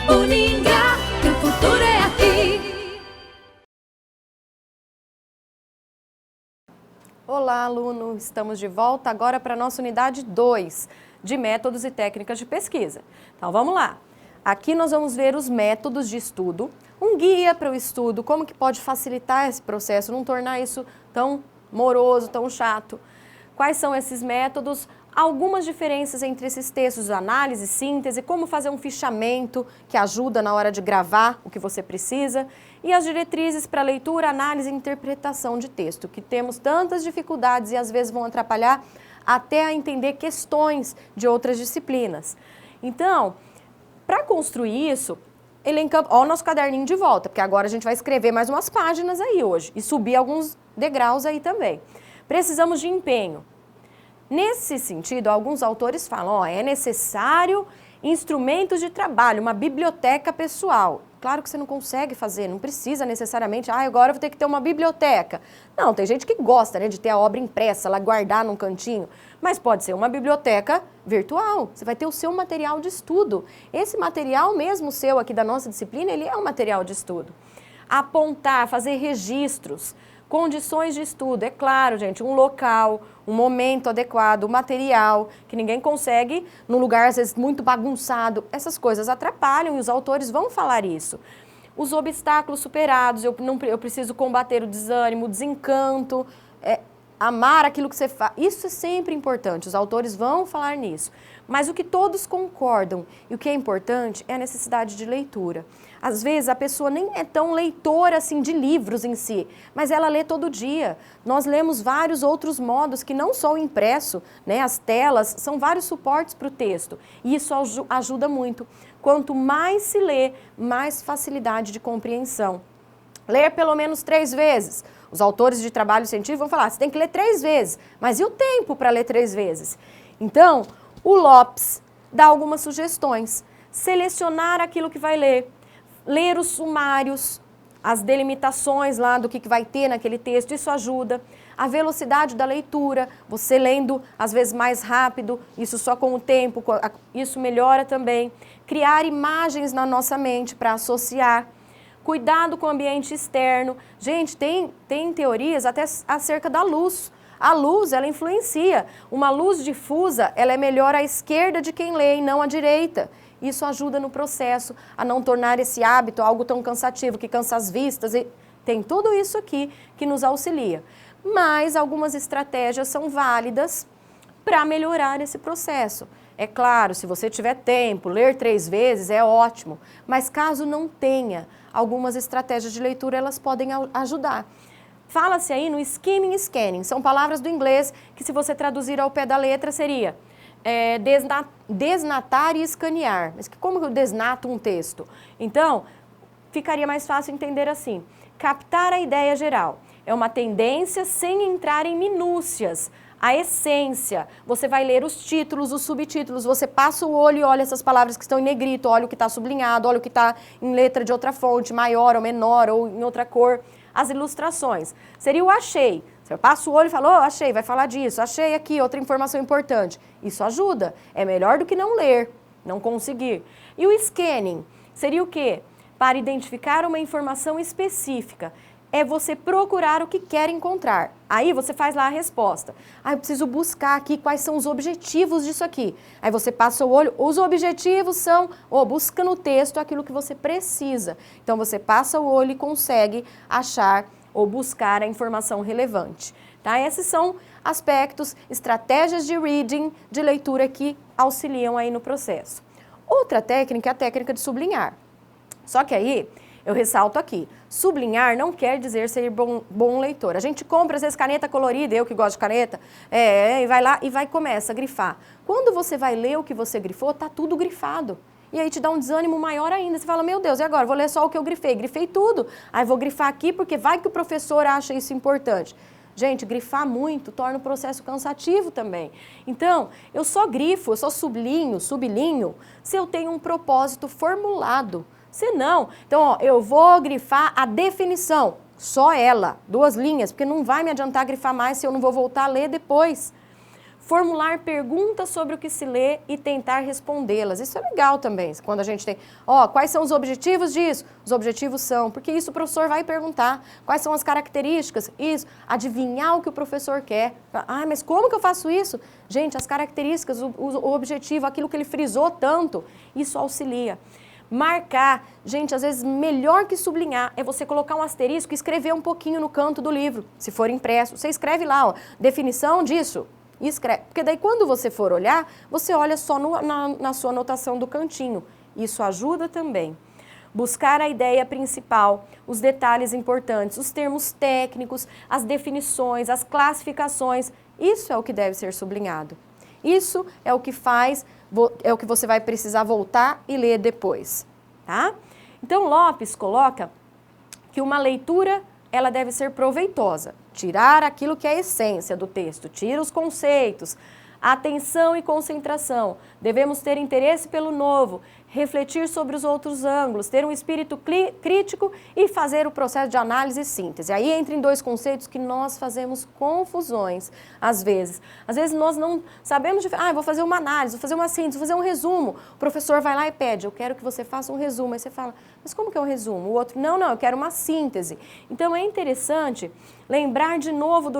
Uningá, que o futuro é aqui. Olá, aluno! Estamos de volta agora para a nossa unidade 2 de métodos e técnicas de pesquisa. Então, vamos lá. Aqui nós vamos ver os métodos de estudo, um guia para o estudo, como que pode facilitar esse processo, não tornar isso tão moroso, tão chato. Quais são esses métodos? Algumas diferenças entre esses textos, análise, síntese, como fazer um fichamento que ajuda na hora de gravar o que você precisa, e as diretrizes para leitura, análise e interpretação de texto, que temos tantas dificuldades e às vezes vão atrapalhar até a entender questões de outras disciplinas. Então, para construir isso, elencamos, ó, o nosso caderninho de volta, porque agora a gente vai escrever mais umas páginas aí hoje e subir alguns degraus aí também. Precisamos de empenho. Nesse sentido, alguns autores falam, ó, é necessário instrumentos de trabalho, uma biblioteca pessoal. Claro que você não consegue fazer, não precisa necessariamente, agora eu vou ter que ter uma biblioteca. Não, tem gente que gosta, né, de ter a obra impressa, lá guardar num cantinho, mas pode ser uma biblioteca virtual, você vai ter o seu material de estudo. Esse material mesmo seu aqui da nossa disciplina, ele é um material de estudo. Apontar, fazer registros. Condições de estudo, é claro, gente, um local, um momento adequado, o material, que ninguém consegue num lugar, às vezes, muito bagunçado. Essas coisas atrapalham e os autores vão falar isso. Os obstáculos superados, eu preciso combater o desânimo, o desencanto, amar aquilo que você faz. Isso é sempre importante, os autores vão falar nisso. Mas o que todos concordam e o que é importante é a necessidade de leitura. Às vezes a pessoa nem é tão leitora assim de livros em si, mas ela lê todo dia. Nós lemos vários outros modos que não só o impresso, né, as telas, são vários suportes para o texto. E isso ajuda muito. Quanto mais se lê, mais facilidade de compreensão. Ler pelo menos 3 vezes. Os autores de trabalho científico vão falar, você tem que ler 3 vezes. Mas e o tempo para ler 3 vezes? Então, o Lopes dá algumas sugestões. Selecionar aquilo que vai ler. Ler os sumários, as delimitações lá do que vai ter naquele texto, isso ajuda. A velocidade da leitura, você lendo às vezes mais rápido, isso só com o tempo, isso melhora também. Criar imagens na nossa mente para associar. Cuidado com o ambiente externo. Gente, tem teorias até acerca da luz. A luz, ela influencia. Uma luz difusa, ela é melhor à esquerda de quem lê e não à direita. Isso ajuda no processo a não tornar esse hábito algo tão cansativo, que cansa as vistas. E tem tudo isso aqui que nos auxilia. Mas algumas estratégias são válidas para melhorar esse processo. É claro, se você tiver tempo, ler 3 vezes é ótimo. Mas caso não tenha, algumas estratégias de leitura elas podem ajudar. Fala-se aí no skimming e scanning. São palavras do inglês que, se você traduzir ao pé da letra, seria desnatar e escanear. Mas como eu desnato um texto? Então, ficaria mais fácil entender assim. Captar a ideia geral. É uma tendência sem entrar em minúcias. A essência. Você vai ler os títulos, os subtítulos, você passa o olho e olha essas palavras que estão em negrito, olha o que está sublinhado, olha o que está em letra de outra fonte, maior ou menor, ou em outra cor. As ilustrações. Seria o achei. Você passa o olho e fala, oh, achei, vai falar disso, achei aqui, outra informação importante. Isso ajuda. É melhor do que não ler, não conseguir. E o scanning seria o quê? Para identificar uma informação específica. É você procurar o que quer encontrar. Aí você faz lá a resposta. Eu preciso buscar aqui quais são os objetivos disso aqui. Aí você passa o olho, os objetivos são, busca no texto aquilo que você precisa. Então você passa o olho e consegue achar ou buscar a informação relevante. Tá? Esses são aspectos, estratégias de reading, de leitura que auxiliam aí no processo. Outra técnica é a técnica de sublinhar. Só que aí, eu ressalto aqui, sublinhar não quer dizer ser bom leitor. A gente compra, às vezes, caneta colorida, eu que gosto de caneta, e vai lá e começa a grifar. Quando você vai ler o que você grifou, tá tudo grifado. E aí te dá um desânimo maior ainda. Você fala, meu Deus, e agora? Vou ler só o que eu grifei. Grifei tudo. Aí vou grifar aqui porque vai que o professor acha isso importante. Gente, grifar muito torna o processo cansativo também. Então, eu só grifo, eu só sublinho, se eu tenho um propósito formulado. Se não, então, eu vou grifar a definição, só ela, 2 linhas, porque não vai me adiantar grifar mais se eu não vou voltar a ler depois. Formular perguntas sobre o que se lê e tentar respondê-las. Isso é legal também, quando a gente tem, ó, quais são os objetivos disso? Os objetivos são, porque isso o professor vai perguntar. Quais são as características? Isso, adivinhar o que o professor quer. Ah, mas como que eu faço isso? Gente, as características, o objetivo, aquilo que ele frisou tanto, isso auxilia. Marcar, gente, às vezes melhor que sublinhar é você colocar um asterisco e escrever um pouquinho no canto do livro, se for impresso. Você escreve lá, ó, definição disso. E escreve, porque daí quando você for olhar, você olha só na sua anotação do cantinho. Isso ajuda também. Buscar a ideia principal, os detalhes importantes, os termos técnicos, as definições, as classificações. Isso é o que deve ser sublinhado. Isso é o que faz, é o que você vai precisar voltar e ler depois, tá? Então Lopes coloca que uma leitura ela deve ser proveitosa, tirar aquilo que é a essência do texto, tira os conceitos, atenção e concentração, devemos ter interesse pelo novo, refletir sobre os outros ângulos, ter um espírito crítico e fazer o processo de análise e síntese. Aí entra em dois conceitos que nós fazemos confusões, às vezes. Às vezes nós não sabemos, vou fazer uma análise, vou fazer uma síntese, vou fazer um resumo. O professor vai lá e pede, eu quero que você faça um resumo. Aí você fala, mas como que é um resumo? O outro, não, eu quero uma síntese. Então é interessante lembrar de novo da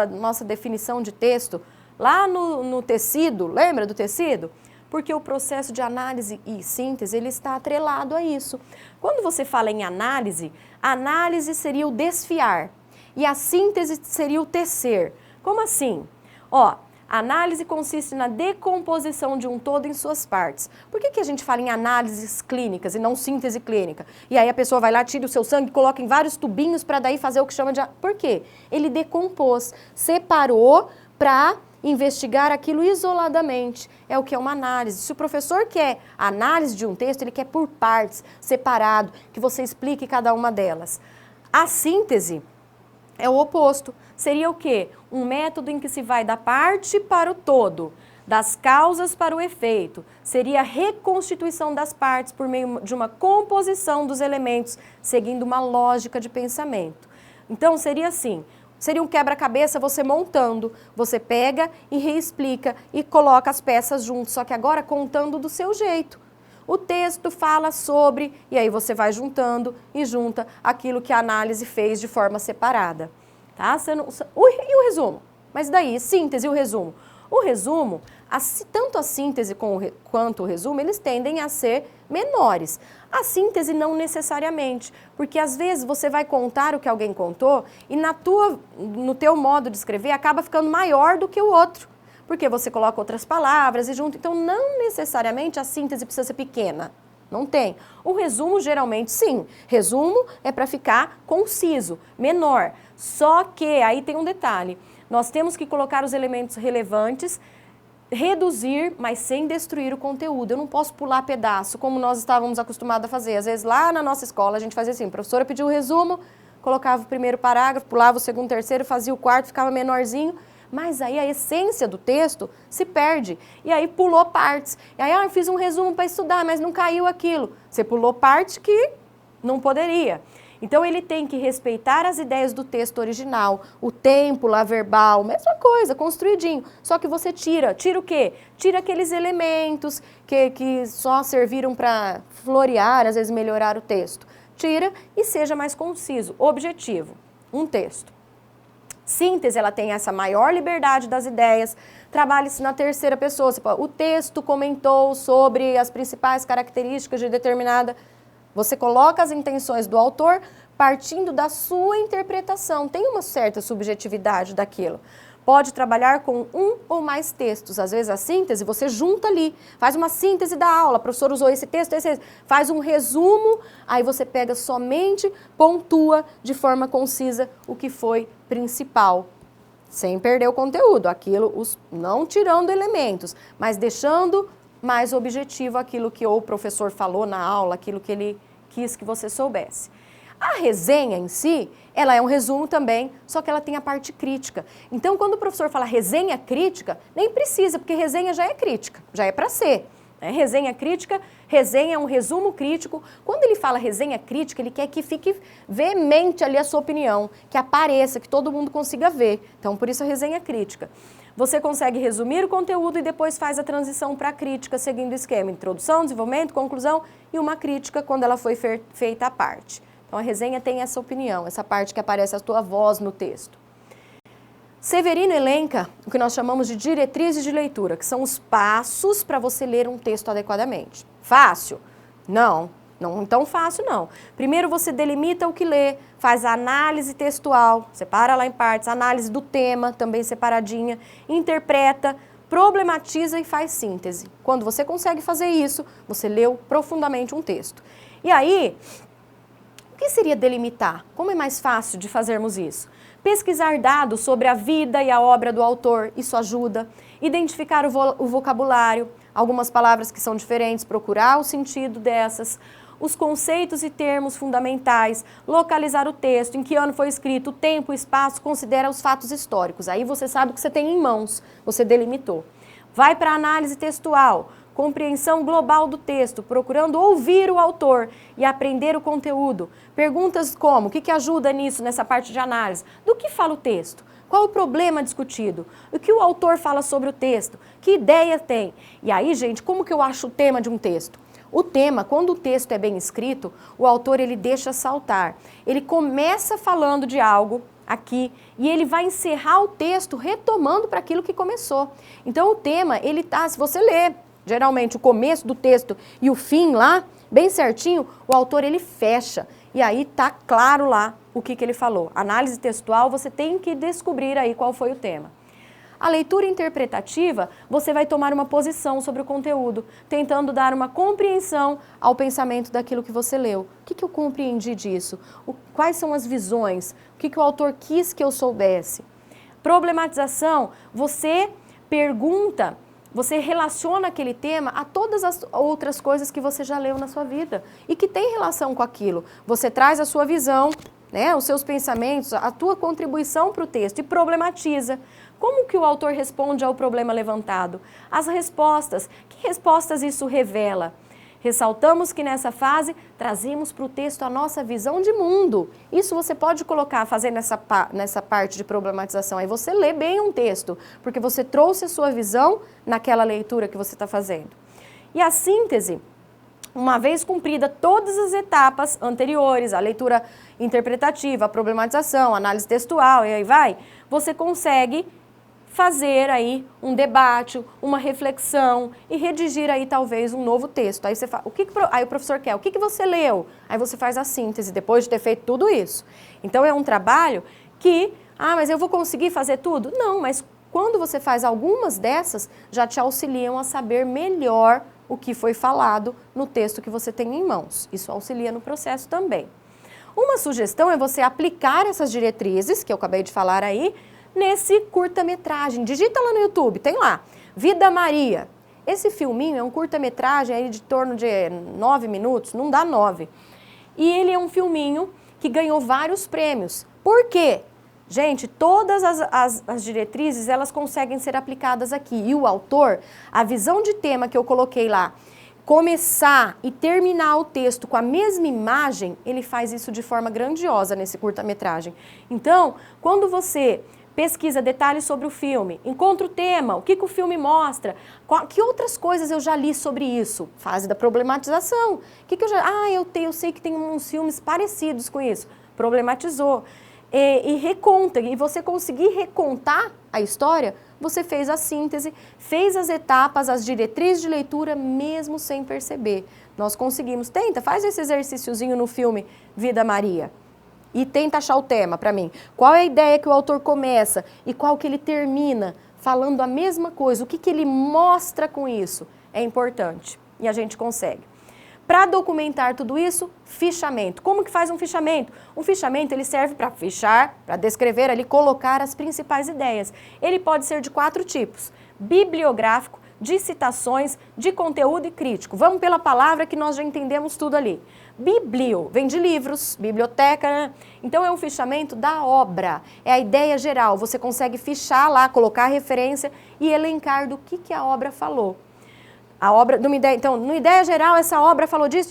nossa definição de texto, lá no tecido, lembra do tecido? Porque o processo de análise e síntese, ele está atrelado a isso. Quando você fala em análise, a análise seria o desfiar e a síntese seria o tecer. Como assim? Ó, a análise consiste na decomposição de um todo em suas partes. Por que a gente fala em análises clínicas e não síntese clínica? E aí a pessoa vai lá, tira o seu sangue, coloca em vários tubinhos para daí fazer o que chama de... Por quê? Ele decompôs, separou para investigar aquilo isoladamente, é o que é uma análise. Se o professor quer a análise de um texto, ele quer por partes, separado, que você explique cada uma delas. A síntese é o oposto. Seria o quê? Um método em que se vai da parte para o todo, das causas para o efeito. Seria a reconstituição das partes por meio de uma composição dos elementos, seguindo uma lógica de pensamento. Então, seria assim... Seria um quebra-cabeça você montando, você pega e reexplica e coloca as peças juntas, só que agora contando do seu jeito. O texto fala sobre, e aí você vai juntando e junta aquilo que a análise fez de forma separada. Tá? E o resumo? Mas daí, síntese e o resumo? O resumo, tanto a síntese quanto o resumo, eles tendem a ser menores. A síntese não necessariamente, porque às vezes você vai contar o que alguém contou e no teu modo de escrever acaba ficando maior do que o outro, porque você coloca outras palavras e junto. Então não necessariamente a síntese precisa ser pequena, não tem. O resumo geralmente sim, resumo é para ficar conciso, menor, só que aí tem um detalhe, nós temos que colocar os elementos relevantes, reduzir, mas sem destruir o conteúdo. Eu não posso pular pedaço, como nós estávamos acostumados a fazer. Às vezes, lá na nossa escola, a gente fazia assim, a professora pediu o resumo, colocava o primeiro parágrafo, pulava o segundo, o terceiro, fazia o quarto, ficava menorzinho, mas aí a essência do texto se perde. E aí pulou partes. E aí, eu fiz um resumo para estudar, mas não caiu aquilo. Você pulou parte que não poderia. Então, ele tem que respeitar as ideias do texto original, o tempo lá verbal, mesma coisa, construidinho. Só que você tira o quê? Tira aqueles elementos que só serviram para florear, às vezes melhorar o texto. Tira e seja mais conciso, objetivo, um texto. Síntese, ela tem essa maior liberdade das ideias, trabalhe-se na terceira pessoa. O texto comentou sobre as principais características de determinada... Você coloca as intenções do autor partindo da sua interpretação. Tem uma certa subjetividade daquilo. Pode trabalhar com um ou mais textos. Às vezes a síntese você junta ali, faz uma síntese da aula. A professora usou esse texto, faz um resumo, aí você pega somente, pontua de forma concisa o que foi principal. Sem perder o conteúdo, não tirando elementos, mas deixando mais objetivo aquilo que o professor falou na aula, aquilo que ele quis que você soubesse. A resenha em si, ela é um resumo também, só que ela tem a parte crítica. Então, quando o professor fala resenha crítica, nem precisa, porque resenha já é crítica, já é para ser. Resenha crítica, resenha é um resumo crítico. Quando ele fala resenha crítica, ele quer que fique veemente ali a sua opinião, que apareça, que todo mundo consiga ver. Então, por isso a resenha crítica. Você consegue resumir o conteúdo e depois faz a transição para a crítica, seguindo o esquema: introdução, desenvolvimento, conclusão e uma crítica quando ela foi feita à parte. Então a resenha tem essa opinião, essa parte que aparece a tua voz no texto. Severino elenca o que nós chamamos de diretrizes de leitura, que são os passos para você ler um texto adequadamente. Fácil? Não. Não tão fácil, não. Primeiro você delimita o que lê, faz a análise textual, separa lá em partes, análise do tema, também separadinha, interpreta, problematiza e faz síntese. Quando você consegue fazer isso, você leu profundamente um texto. E aí, o que seria delimitar? Como é mais fácil de fazermos isso? Pesquisar dados sobre a vida e a obra do autor, isso ajuda. Identificar o vocabulário, algumas palavras que são diferentes, procurar o sentido dessas, os conceitos e termos fundamentais, localizar o texto, em que ano foi escrito, o tempo, o espaço, considera os fatos históricos. Aí você sabe o que você tem em mãos, você delimitou. Vai para a análise textual, compreensão global do texto, procurando ouvir o autor e aprender o conteúdo. Perguntas como: o que ajuda nisso, nessa parte de análise? Do que fala o texto? Qual o problema discutido? O que o autor fala sobre o texto? Que ideia tem? E aí, gente, como que eu acho o tema de um texto? O tema, quando o texto é bem escrito, o autor ele deixa saltar. Ele começa falando de algo aqui e ele vai encerrar o texto retomando para aquilo que começou. Então o tema, ele tá, se você ler geralmente o começo do texto e o fim lá, bem certinho, o autor ele fecha. E aí tá claro lá o que ele falou. Análise textual, você tem que descobrir aí qual foi o tema. A leitura interpretativa, você vai tomar uma posição sobre o conteúdo, tentando dar uma compreensão ao pensamento daquilo que você leu. O que eu compreendi disso? Quais são as visões? O que o autor quis que eu soubesse? Problematização, você pergunta, você relaciona aquele tema a todas as outras coisas que você já leu na sua vida e que tem relação com aquilo. Você traz a sua visão, né, os seus pensamentos, a tua contribuição para o texto e problematiza. Como que o autor responde ao problema levantado? As respostas. Que respostas isso revela? Ressaltamos que nessa fase trazemos para o texto a nossa visão de mundo. Isso você pode colocar, fazer nessa parte de problematização. Aí você lê bem um texto, porque você trouxe a sua visão naquela leitura que você está fazendo. E a síntese, uma vez cumprida todas as etapas anteriores, a leitura interpretativa, a problematização, a análise textual e aí vai, você consegue fazer aí um debate, uma reflexão e redigir aí talvez um novo texto. Aí você fala, aí o professor quer, o que você leu? Aí você faz a síntese depois de ter feito tudo isso. Então é um trabalho que, mas eu vou conseguir fazer tudo? Não, mas quando você faz algumas dessas, já te auxiliam a saber melhor o que foi falado no texto que você tem em mãos. Isso auxilia no processo também. Uma sugestão é você aplicar essas diretrizes, que eu acabei de falar aí, nesse curta-metragem. Digita lá no YouTube, tem lá, Vida Maria. Esse filminho é um curta-metragem aí de torno de 9 minutos, não dá 9. E ele é um filminho que ganhou vários prêmios. Por quê? Gente, todas as diretrizes, elas conseguem ser aplicadas aqui. E o autor, a visão de tema que eu coloquei lá, começar e terminar o texto com a mesma imagem, ele faz isso de forma grandiosa nesse curta-metragem. Então, quando você pesquisa detalhes sobre o filme, encontra o tema, o que o filme mostra, que outras coisas eu já li sobre isso? Fase da problematização. Eu sei que tem uns filmes parecidos com isso. Problematizou. E reconta, e você conseguir recontar a história, você fez a síntese, fez as etapas, as diretrizes de leitura, mesmo sem perceber. Nós conseguimos. Faz esse exercíciozinho no filme Vida Maria. E tenta achar o tema para mim. Qual é a ideia que o autor começa e qual que ele termina falando a mesma coisa? O que ele mostra com isso? É importante e a gente consegue. Para documentar tudo isso, fichamento. Como que faz um fichamento? Um fichamento ele serve para fichar, para descrever ali, colocar as principais ideias. Ele pode ser de 4 tipos: bibliográfico, de citações, de conteúdo e crítico. Vamos pela palavra que nós já entendemos tudo ali. Biblio, vem de livros, biblioteca, né? Então é um fichamento da obra, é a ideia geral. Você consegue fichar lá, colocar a referência e elencar do que a obra falou. A obra, então, numa ideia geral, essa obra falou disso.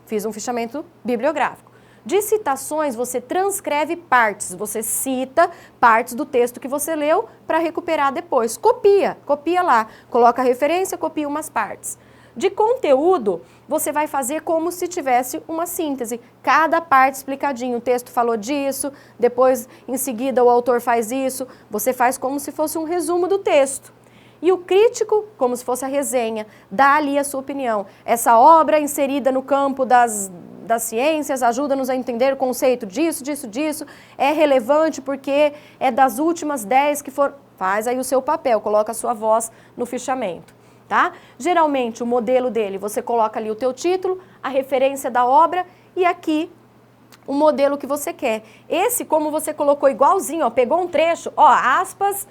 Fiz um fichamento bibliográfico. De citações, você transcreve partes, você cita partes do texto que você leu para recuperar depois. Copia lá, coloca a referência, copia umas partes. De conteúdo, você vai fazer como se tivesse uma síntese, cada parte explicadinho, o texto falou disso, depois em seguida o autor faz isso, você faz como se fosse um resumo do texto. E o crítico, como se fosse a resenha, dá ali a sua opinião. Essa obra inserida no campo das ciências ajuda-nos a entender o conceito disso, é relevante porque é das últimas 10 que foram... Faz aí o seu papel, coloca a sua voz no fichamento. Tá? Geralmente o modelo dele, você coloca ali o teu título, a referência da obra e aqui o modelo que você quer. Esse, como você colocou igualzinho, ó, pegou um trecho, ó, aspas,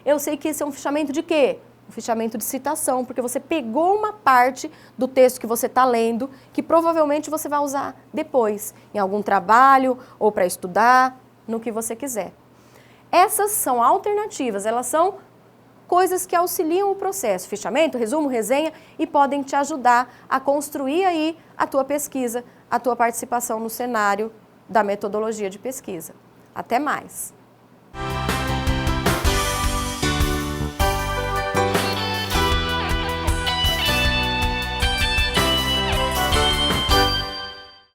eu sei que esse é um fichamento de quê? Um fichamento de citação, porque você pegou uma parte do texto que você está lendo, que provavelmente você vai usar depois, em algum trabalho ou para estudar, no que você quiser. Essas são alternativas, elas são coisas que auxiliam o processo, fichamento, resumo, resenha, e podem te ajudar a construir aí a tua pesquisa, a tua participação no cenário da metodologia de pesquisa. Até mais!